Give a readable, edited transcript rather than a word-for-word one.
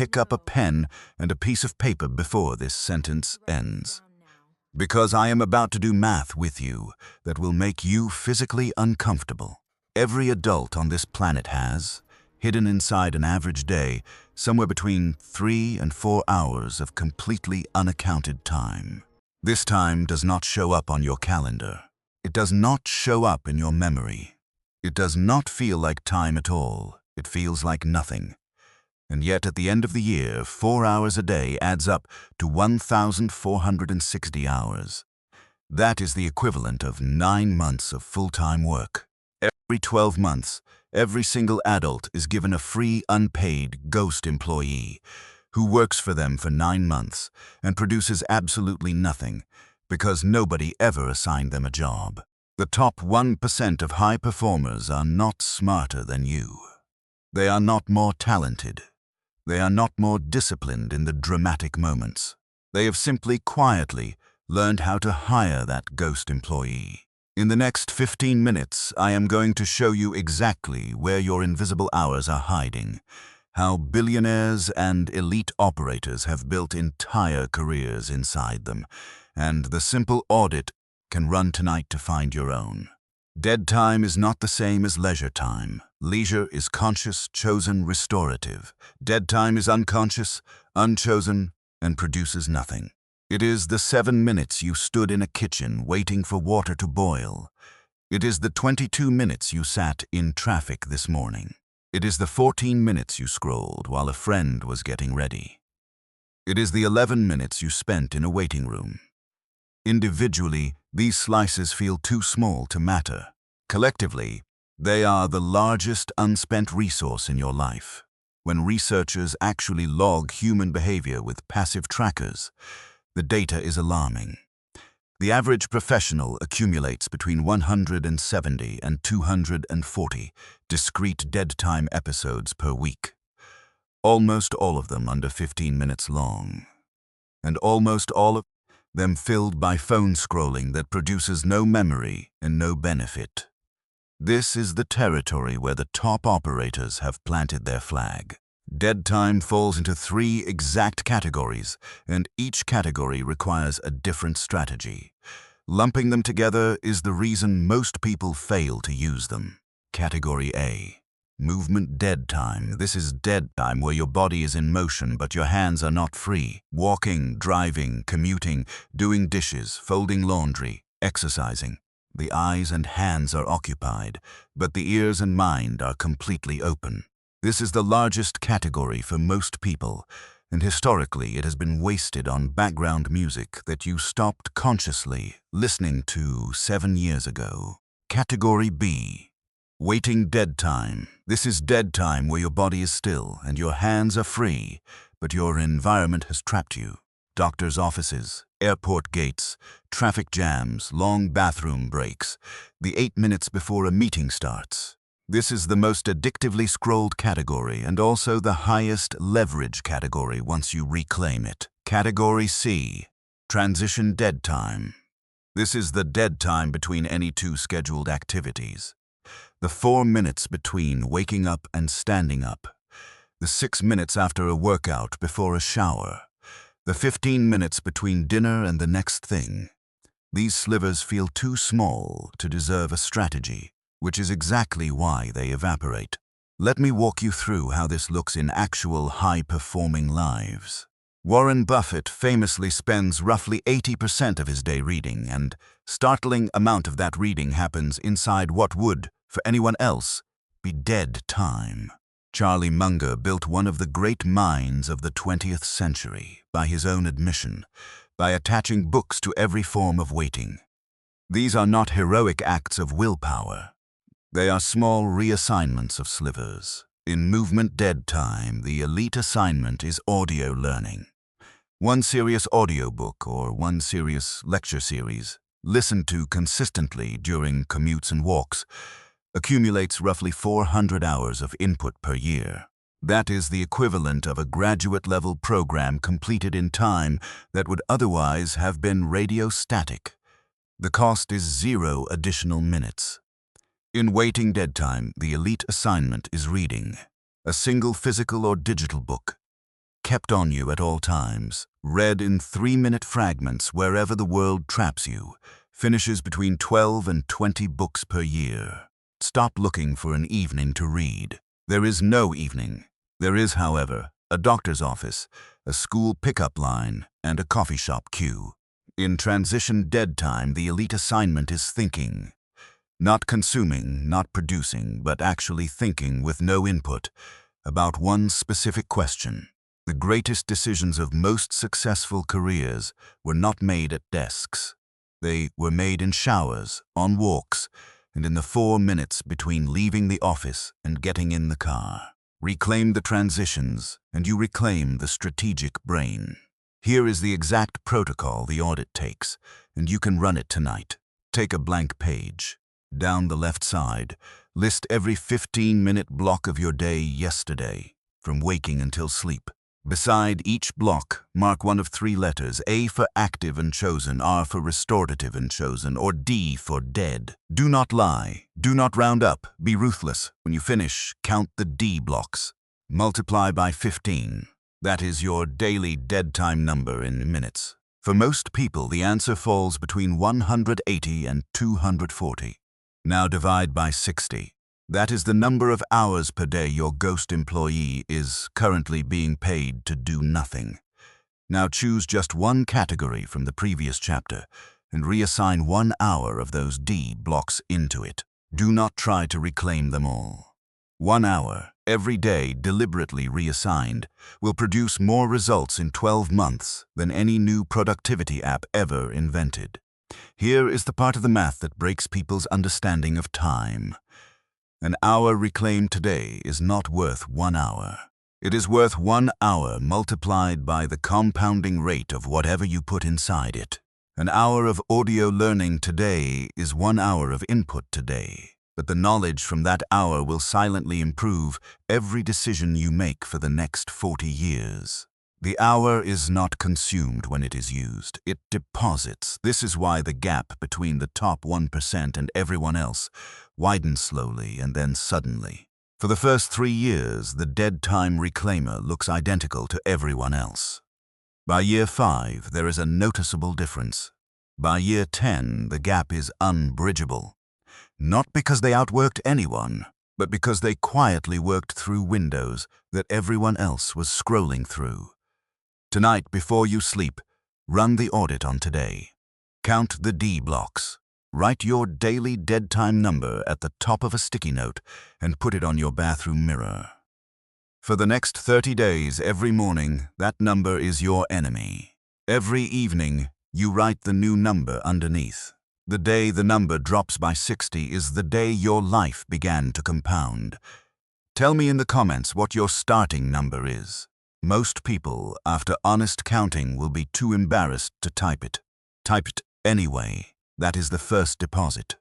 pick up a pen and a piece of paper before this sentence ends. Because I am about to do math with you that will make you physically uncomfortable. Every adult on this planet has, hidden inside an average day, somewhere between 3 and 4 hours of completely unaccounted time. This time does not show up on your calendar. It does not show up in your memory. It does not feel like time at all. It feels like nothing. And yet at the end of the year, 4 hours a day adds up to 1,460 hours. That is the equivalent of 9 months of full-time work. Every 12 months, every single adult is given a free, unpaid ghost employee who works for them for 9 months and produces absolutely nothing because nobody ever assigned them a job. The top 1% of high performers are not smarter than you. They are not more talented. They are not more disciplined in the dramatic moments. They have simply quietly learned how to hire that ghost employee. In the next 15 minutes, I am going to show you exactly where your invisible hours are hiding, how billionaires and elite operators have built entire careers inside them, and the simple audit can run tonight to find your own. Dead time is not the same as leisure time. Leisure is conscious, chosen, restorative. Dead time is unconscious, unchosen, and produces nothing. It is the 7 minutes you stood in a kitchen waiting for water to boil. It is the 22 minutes you sat in traffic this morning. It is the 14 minutes you scrolled while a friend was getting ready. It is the 11 minutes you spent in a waiting room. Individually, these slices feel too small to matter. Collectively, they are the largest unspent resource in your life. When researchers actually log human behavior with passive trackers, the data is alarming. The average professional accumulates between 170 and 240 discrete dead time episodes per week, almost all of them under 15 minutes long, and almost all of them filled by phone scrolling that produces no memory and no benefit. This is the territory where the top operators have planted their flag. Dead time falls into 3 exact categories, and each category requires a different strategy. Lumping them together is the reason most people fail to use them. Category A. Movement dead time. This is dead time where your body is in motion but your hands are not free. Walking, driving, commuting, doing dishes, folding laundry, exercising. The eyes and hands are occupied, but the ears and mind are completely open. This is the largest category for most people, and historically it has been wasted on background music that you stopped consciously listening to 7 years ago. Category B. Waiting dead time. This is dead time where your body is still and your hands are free, but your environment has trapped you. Doctors' offices, airport gates, traffic jams, long bathroom breaks, the 8 minutes before a meeting starts. This is the most addictively scrolled category and also the highest leverage category once you reclaim it. Category C. Transition dead time. This is the dead time between any 2 scheduled activities. The 4 minutes between waking up and standing up. The 6 minutes after a workout before a shower. The 15 minutes between dinner and the next thing. These slivers feel too small to deserve a strategy, which is exactly why they evaporate. Let me walk you through how this looks in actual high-performing lives. Warren Buffett famously spends roughly 80% of his day reading, and startling amount of that reading happens inside what would, for anyone else, be dead time. Charlie Munger built one of the great minds of the 20th century, by his own admission, by attaching books to every form of waiting. These are not heroic acts of willpower. They are small reassignments of slivers. In movement dead time, the elite assignment is audio learning. One serious audiobook or one serious lecture series, listened to consistently during commutes and walks, accumulates roughly 400 hours of input per year. That is the equivalent of a graduate-level program completed in time that would otherwise have been radio static. The cost is 0 additional minutes. In waiting dead time, the elite assignment is reading a single physical or digital book. kept on you at all times, read in 3-minute fragments wherever the world traps you, finishes between 12 and 20 books per year. Stop looking for an evening to read. There is no evening. There is, however, a doctor's office, a school pickup line, and a coffee shop queue. In transition dead time, the elite assignment is thinking. Not consuming, not producing, but actually thinking with no input about one specific question. The greatest decisions of most successful careers were not made at desks. They were made in showers, on walks, and in the 4 minutes between leaving the office and getting in the car. Reclaim the transitions, and you reclaim the strategic brain. Here is the exact protocol the audit takes, and you can run it tonight. Take a blank page. Down the left side, list every 15-minute block of your day yesterday, from waking until sleep. Beside each block, mark one of 3 letters, A for active and chosen, R for restorative and chosen, or D for dead. Do not lie. Do not round up. Be ruthless. When you finish, count the D blocks. Multiply by 15. That is your daily dead time number in minutes. For most people, the answer falls between 180 and 240. Now divide by 60. That is the number of hours per day your ghost employee is currently being paid to do nothing. Now choose just one category from the previous chapter and reassign 1 hour of those D blocks into it. Do not try to reclaim them all. 1 hour, every day deliberately reassigned, will produce more results in 12 months than any new productivity app ever invented. Here is the part of the math that breaks people's understanding of time. An hour reclaimed today is not worth 1 hour. It is worth 1 hour multiplied by the compounding rate of whatever you put inside it. An hour of audio learning today is 1 hour of input today, but the knowledge from that hour will silently improve every decision you make for the next 40 years. The hour is not consumed when it is used. It deposits. This is why the gap between the top 1% and everyone else widens slowly and then suddenly. For the first 3 years, the dead time reclaimer looks identical to everyone else. By year 5, there is a noticeable difference. By year 10, the gap is unbridgeable. Not because they outworked anyone, but because they quietly worked through windows that everyone else was scrolling through. Tonight, before you sleep, run the audit on today. Count the D blocks. Write your daily dead time number at the top of a sticky note and put it on your bathroom mirror. For the next 30 days, every morning, that number is your enemy. Every evening, you write the new number underneath. The day the number drops by 60 is the day your life began to compound. Tell me in the comments what your starting number is. Most people, after honest counting, will be too embarrassed to type it. Type it anyway. That is the first deposit.